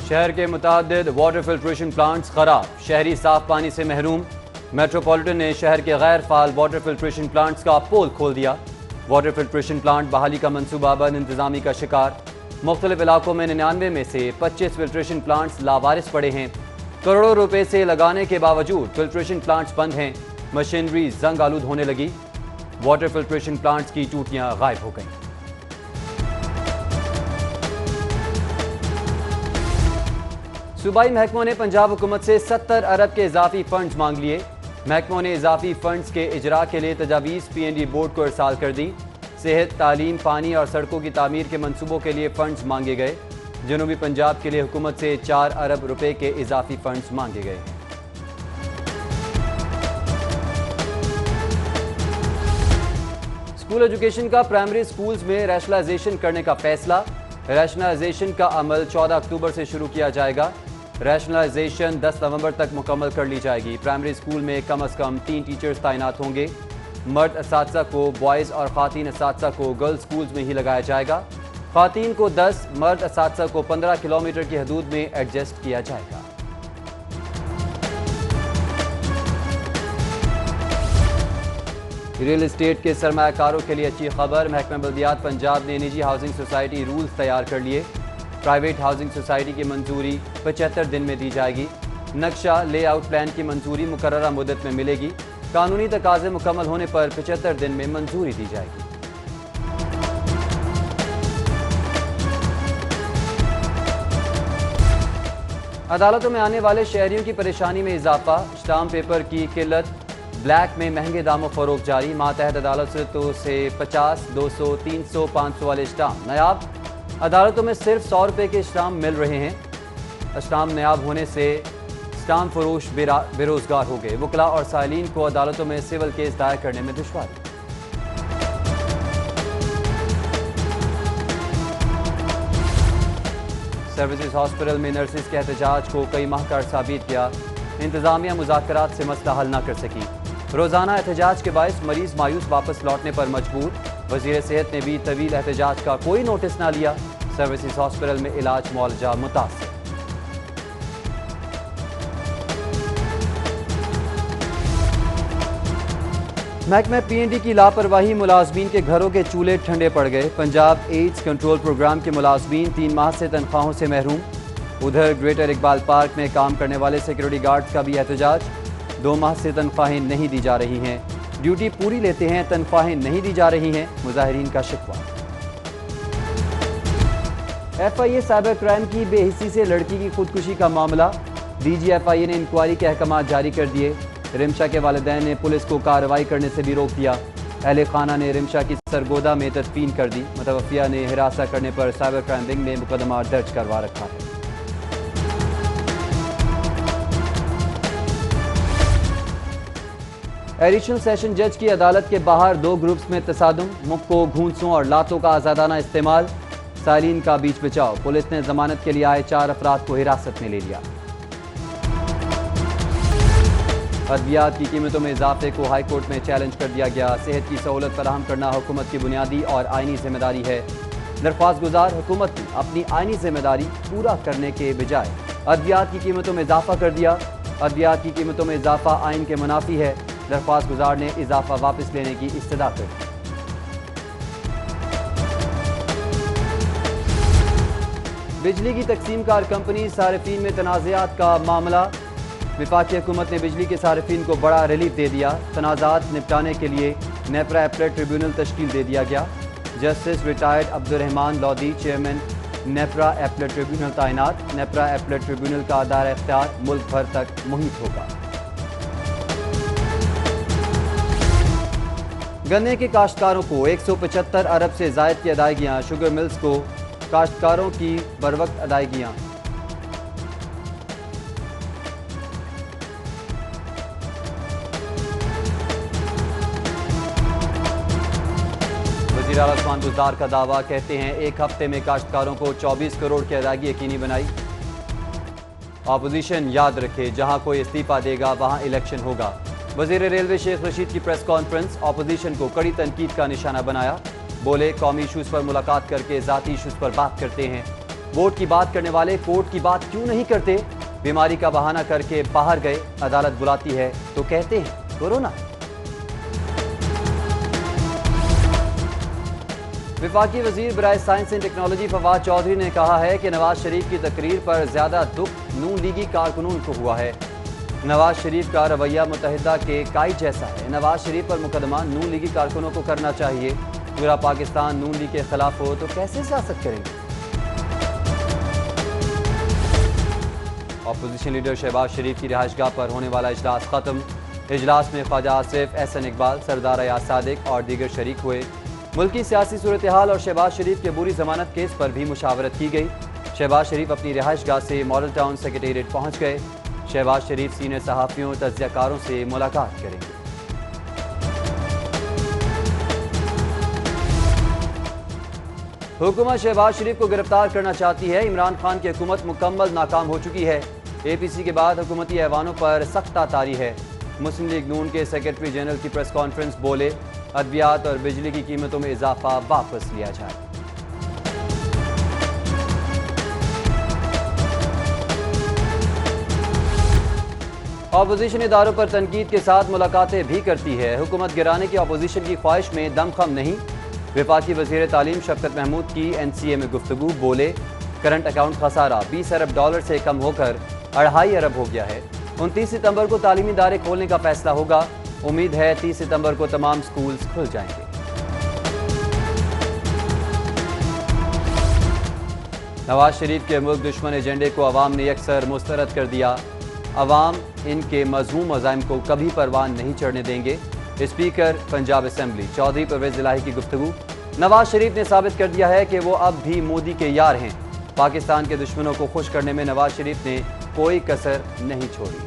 शहर के मुताद्दिद water filtration plants खराब, शहरी साफ पानी से महरूम। मेट्रोपॉलिटन ने शहर के गैर फाल वाटर फिल्ट्रेशन प्लांट्स का पोल खोल दिया। वाटर फिल्ट्रेशन प्लांट बहाली का मंसूबा बद इंतजामी का शिकार। मुख्तलिफ इलाकों में 99 में से 25 फिल्ट्रेशन प्लांट्स लावारिस पड़े हैं। करोड़ों रुपए से लगाने के बावजूद फिल्ट्रेशन प्लांट्स बंद हैं। मशीनरी जंग आलूद होने लगी। वाटर फिल्ट्रेशन प्लांट्स की टूटियां गायब हो गईं। सूबाई महकमों ने पंजाब हुकूमत से 70 अरब के इजाफी फंड्स मांग लिए। महकमों ने इजाफी फंड्स के इजरा के लिए तजावीज़ PND बोर्ड को इरसाल कर दी। सेहत, तालीम, पानी और सड़कों की तामीर के मंसूबों के लिए फंड्स मांगे गए। जनूबी पंजाब के लिए हुकूमत से 4 अरब रुपए के इजाफी फंड्स मांगे गए हैं। स्कूल एजुकेशन का प्राइमरी स्कूल्स में रैशनलाइजेशन करने का फैसला। रैशनलाइजेशन का अमल 14 अक्टूबर से शुरू किया जाएगा। रैशनलाइजेशन 10 नवंबर तक मुकम्मल कर ली जाएगी। प्राइमरी स्कूल में कम अज़ कम 3 टीचर्स तैनात होंगे। मर्द असातिज़ा को बॉयज़ और ख़ातीन असातिज़ा को गर्ल्स स्कूल्स में ही लगाया जाएगा। ख़ातीन को 10, मर्द असातिज़ा को 15 किलोमीटर की हदूद में एडजस्ट किया जाएगा। रियल एस्टेट के सरमायाकारों के लिए अच्छी खबर। महकमा बल्दियात पंजाब ने निजी हाउसिंग सोसाइटी रूल्स तैयार कर लिए। प्राइवेट हाउसिंग सोसाइटी की मंजूरी 75 दिन में दी जाएगी। नक्शा लेआउट प्लान की मंजूरी मुकर्ररा मुद्दत में मिलेगी। कानूनी तकाजे मुकम्मल होने पर 75 दिन में मंजूरी दी जाएगी। अदालतों में आने वाले शहरियों की परेशानी में इजाफा। स्टाम्प पेपर की किल्लत, ब्लैक में महंगे दामों फरोख्त जारी। मातहत अदालतों से 50, 200, 300, 500 वाले स्टाम्प नायाब। अदालतों में सिर्फ 100 रुपए के स्टाम्प मिल रहे हैं। स्टाम्प नायाब होने से स्टाम्प फरोश बेरोजगार हो गए। वकला और साइलिन को अदालतों में सिविल केस दायर करने में दुश्वारी। सर्विसेज हॉस्पिटल में नर्सिस के एहतजाज को कई माह का अरसा बीत गया। इंतजामिया मुज़ाकरात से मसला हल न कर सकी। रोजाना एहतजाज के बायस मरीज मायूस वापस लौटने पर मजबूर। वजीर सेहत ने भी तवील एहतजाज का कोई नोटिस न लिया। सर्विसेज हॉस्पिटल में इलाज मुआलजा मुतासिर। महकमा PND की लापरवाही, मुलाजमीन के घरों के चूल्हे ठंडे पड़ गए। पंजाब एड्स कंट्रोल प्रोग्राम के मुलाजमीन 3 माह से तनख्वाहों से महरूम। उधर ग्रेटर इकबाल पार्क में काम करने वाले सिक्योरिटी गार्ड्स का भी एहतजाज। 2 माह से तनख्वाहें नहीं दी जा रही हैं। ड्यूटी पूरी लेते हैं, तनख्वाहें नहीं दी जा रही हैं, मुजाहिरीन का शिकवा। FIA साइबर क्राइम की बेहिस्सी से लड़की की खुदकुशी का मामला। DG FIA ने इंक्वायरी के अहकाम जारी कर दिए। रिमशा के वालिदैन ने पुलिस को कार्रवाई करने से भी रोक दिया। अहले खाना ने रिमशा की सरगोदा में तदफीन कर दी। मुतवफ़िया ने हिरासत करने पर साइबर क्राइम विंग में मुकदमा दर्ज करवा रखा है। एडिशनल सेशन जज की अदालत के बाहर 2 ग्रुप्स में तसादुम। मुक्कों, घूंसों और लातों का आज़ादाना इस्तेमाल। साइलिन का बीच बचाव। पुलिस ने जमानत के लिए आए 4 अफराद को हिरासत में ले लिया। अद्वियात की कीमतों में इजाफे को हाई कोर्ट में चैलेंज कर दिया गया। सेहत की सहूलत फराहम करना हुकूमत की बुनियादी और आइनी जिम्मेदारी है। दरख्वास्त गुजार हुकूमत ने अपनी आइनी जिम्मेदारी पूरा करने के बजाय अद्वियात की कीमतों में इजाफा कर दिया। अद्वियात की कीमतों में इजाफा आइन के मुनाफी है। दरख्वास्त गुजार ने इजाफा वापस लेने की इस्तदा कर दी। बिजली की तकसीम कार कंपनी सारिफीन में तनाज़ात का मामला। वफाकी हुकूमत ने बिजली के सारिफीन को बड़ा रिलीफ दे दिया। तनाज़ात निपटाने के लिए नेपरा एपलेट ट्रिब्यूनल तश्कील दे दिया गया। Justice retired Abdurrahman Lodhi chairman NEPRA appellate tribunal तैनात। नेपरा एपलेट ट्रिब्यूनल का दायरा इख्तियार मुल्क भर तक मुहित होगा। गन्ने के काश्तकारों को 175 अरब से जायद की अदायगियाँ। शुगर मिल्स को काश्तकारों की बरवक्त अदायगियाँ। वज़ीर आला उस्मान बुज़दार का दावा, कहते हैं 1 हफ्ते में काश्तकारों को 24 करोड़ की अदायगी यकीनी बनाई। अपोजिशन याद रखे, जहां कोई इस्तीफा देगा वहां इलेक्शन होगा। वज़ीर रेलवे शेख रशीद की प्रेस कॉन्फ्रेंस। अपोजिशन को कड़ी तनकीद का निशाना बनाया। बोले, कौमी इशूज़ पर मुलाकात करके ज़ाती इशूज़ पर बात करते हैं। वोट की बात करने वाले कोर्ट की बात क्यों नहीं करते? बीमारी का बहाना करके बाहर गए, अदालत बुलाती है तो कहते हैं कोरोना। विफाकी वजीर बराए science and technology Fawad Chaudhry ने कहा है कि नवाज शरीफ की तकरीर पर ज्यादा दुख नून लीगी कारकुनों को हुआ है। नवाज शरीफ का रवैया मुत्तहिदा के काई जैसा है। नवाज शरीफ पर मुकदमा नून लीगी कारकुनों को करना चाहिए। पूरा पाकिस्तान नून लीग के खिलाफ हो तो कैसे सियासत करेंगे? अपोजिशन लीडर शहबाज शरीफ की रिहाइशगाह पर होने वाला इजलास खत्म। इजलास में ख्वाजा आसिफ, एहसन इकबाल, सरदार अयाज सादिक और दीगर शरीक हुए। मुल्की सियासी सूरत हाल और शहबाज शरीफ के बुरी जमानत केस पर भी मुशावरत की गई। शहबाज शरीफ अपनी रिहाइशगाह से मॉडल टाउन सेक्रेटेरिएट पहुंच गए। शहबाज शरीफ सीनियर सहाफ़ियों, तज्ज़ियाकारों से मुलाकात करेंगे। हुकूमत शहबाज शरीफ को गिरफ्तार करना चाहती है। इमरान खान की हुकूमत मुकम्मल नाकाम हो चुकी है। APC के बाद हुकूमती ऐवानों पर सख्त तारी है। मुस्लिम लीग नून के सेक्रेटरी जनरल की प्रेस कॉन्फ्रेंस, बोले अद्वियात और बिजली की कीमतों में इजाफा वापस लिया जाए। अपोजिशन इदारों पर तनकीद के साथ मुलाकातें भी करती है। हुकूमत गिराने की अपोजिशन की ख्वाहिश में दमखम नहीं। विफाकी वज़ीर तालीम शफकत महमूद की NCA में गुफ्तगू, बोले करंट अकाउंट खसारा 20 अरब डॉलर से कम होकर 2.5 अरब हो गया है। 29 सितंबर को तालीमी इदारे खोलने का फैसला होगा। उम्मीद है 30 सितंबर को तमाम स्कूल्स खुल जाएंगे। नवाज शरीफ के मुल्क दुश्मन एजेंडे को अवाम ने यकसर मुस्तरद कर दिया। अवाम इनके मज़मूम मज़ाइम को कभी परवान नहीं चढ़ने देंगे। स्पीकर पंजाब असेंबली चौधरी परवेज इलाही की गुफ्तगू, नवाज शरीफ ने साबित कर दिया है कि वो अब भी मोदी के यार हैं। पाकिस्तान के दुश्मनों को खुश करने में नवाज शरीफ ने कोई कसर नहीं छोड़ी।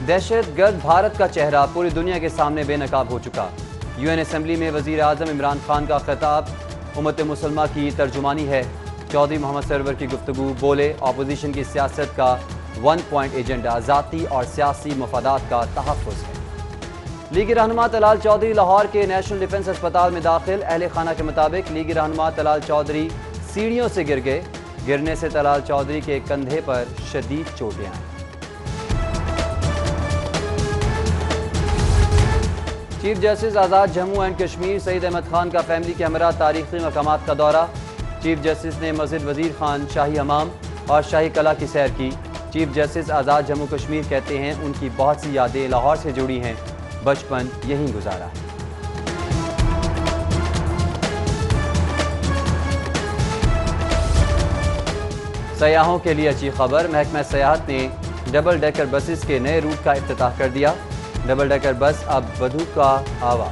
दहशतगर्द भारत का चेहरा पूरी दुनिया के सामने बेनकाब हो चुका। UN असेंबली में वजीर आजम इमरान खान का खिताब उम्मत मुसलमा की तर्जुमानी है। चौधरी मोहम्मद सरवर की गुफ्तगू, बोले अपोजिशन की सियासत का 1 पॉइंट एजेंडा ज़ाती और सियासी मफादात का तहफ़्फ़ुज़ है। लीगी रहनुमा तलाल चौधरी लाहौर के नेशनल डिफेंस अस्पताल में दाखिल। अहले खाना के मुताबिक लीगी रहनुमा तलाल चौधरी सीढ़ियों से गिर गए। गिरने से तलाल चौधरी के कंधे पर शदीद चोटें आईं। Chief justice Azad Jammu and Kashmir Sayeed Ahmad Khan का फैमिली के हमरा तारीखी मकामात का दौरा। चीफ जस्टिस ने मस्जिद वजीर खान, शाही हमाम और शाही कला की सैर की। चीफ जस्टिस आज़ाद जम्मू कश्मीर कहते हैं उनकी बहुत सी यादें लाहौर से जुड़ी हैं, बचपन यहीं गुजारा है। सयाहों के लिए अच्छी खबर, महकमा सयाहत ने डबल डेकर बसेस के नए रूट का इफ्तिताह कर दिया। डबल डेकर बस अब बधू का आवा,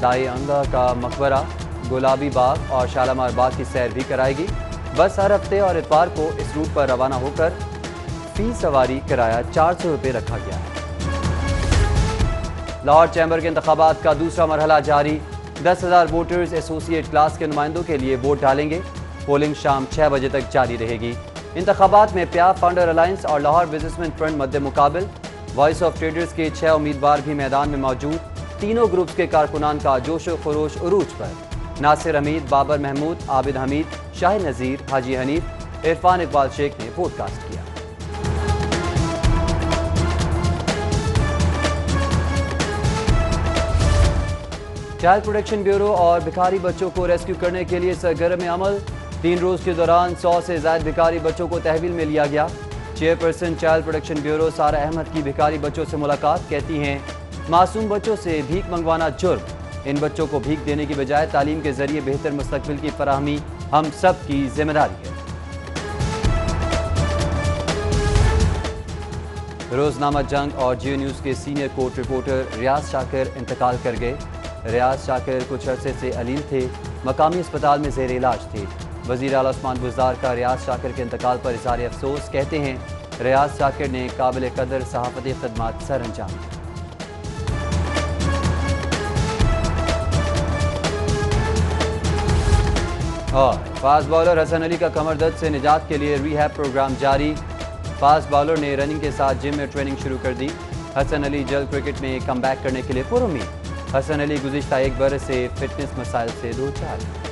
दाई अंगा का मकबरा, गुलाबी बाग और शालामार बाग की सैर भी कराएगी। बस हर हफ्ते और इतवार को इस रूट पर रवाना होकर फी सवारी किराया 400 रुपये रखा गया है। लाहौर चैम्बर के इंतखाबात का दूसरा मरहला जारी। 10,000 वोटर्स एसोसिएट क्लास के नुमाइंदों के लिए वोट डालेंगे। पोलिंग शाम 6 बजे तक जारी रहेगी। इंतखाबात में प्या फाउंडर अलायंस और लाहौर बिजनेसमैन फ्रंट मद्दे मुकाबिल। वॉइस ऑफ ट्रेडर्स के 6 उम्मीदवार भी मैदान में मौजूद। तीनों ग्रुप्स के कारकुनान का जोशो खरोश उरूज पर। नासिर हमीद, बाबर महमूद, आबिद हमीद, शाहिद नज़ीर, हाजी हनीफ, इरफान इकबाल शेख ने पॉडकास्ट किया। चाइल्ड प्रोटेक्शन ब्यूरो और भिखारी बच्चों को रेस्क्यू करने के लिए सरगर्म अमल। 3 रोज के दौरान 100 से ज्यादा भिखारी बच्चों को तहवील में लिया गया। चेयरपर्सन चाइल्ड प्रोटेक्शन ब्यूरो सारा अहमद की भिखारी बच्चों से मुलाकात, कहती हैं मासूम बच्चों से भीख मंगवाना जुर्म। इन बच्चों को भीख देने की बजाय तालीम के जरिए बेहतर मुस्तकबिल की फराहमी हम सब की जिम्मेदारी है। रोजनामा जंग और जियो न्यूज़ के सीनियर कोर्ट रिपोर्टर रियाज शाकिर इंतकाल कर गए। रियाज शाकिर कुछ अरसे से अलील थे, मकामी अस्पताल में ज़ेर इलाज थे। वज़ीर आला उस्मान बुज़दार का रियाज शाकिर के इंतकाल पर इज़हार अफसोस, कहते हैं रियाज शाकिर ने काबिल कदर सहाफ़ती खदमात सर अंजाम दी। और फास्ट बॉलर हसन अली का कमर दर्द से निजात के लिए रिहैब प्रोग्राम जारी। फास्ट बॉलर ने रनिंग के साथ जिम में ट्रेनिंग शुरू कर दी। हसन अली जल्द क्रिकेट में कमबैक करने के लिए पुरुमीद। हसन अली गुज़िश्ता एक बरस से फिटनेस मसाइल से दो चार।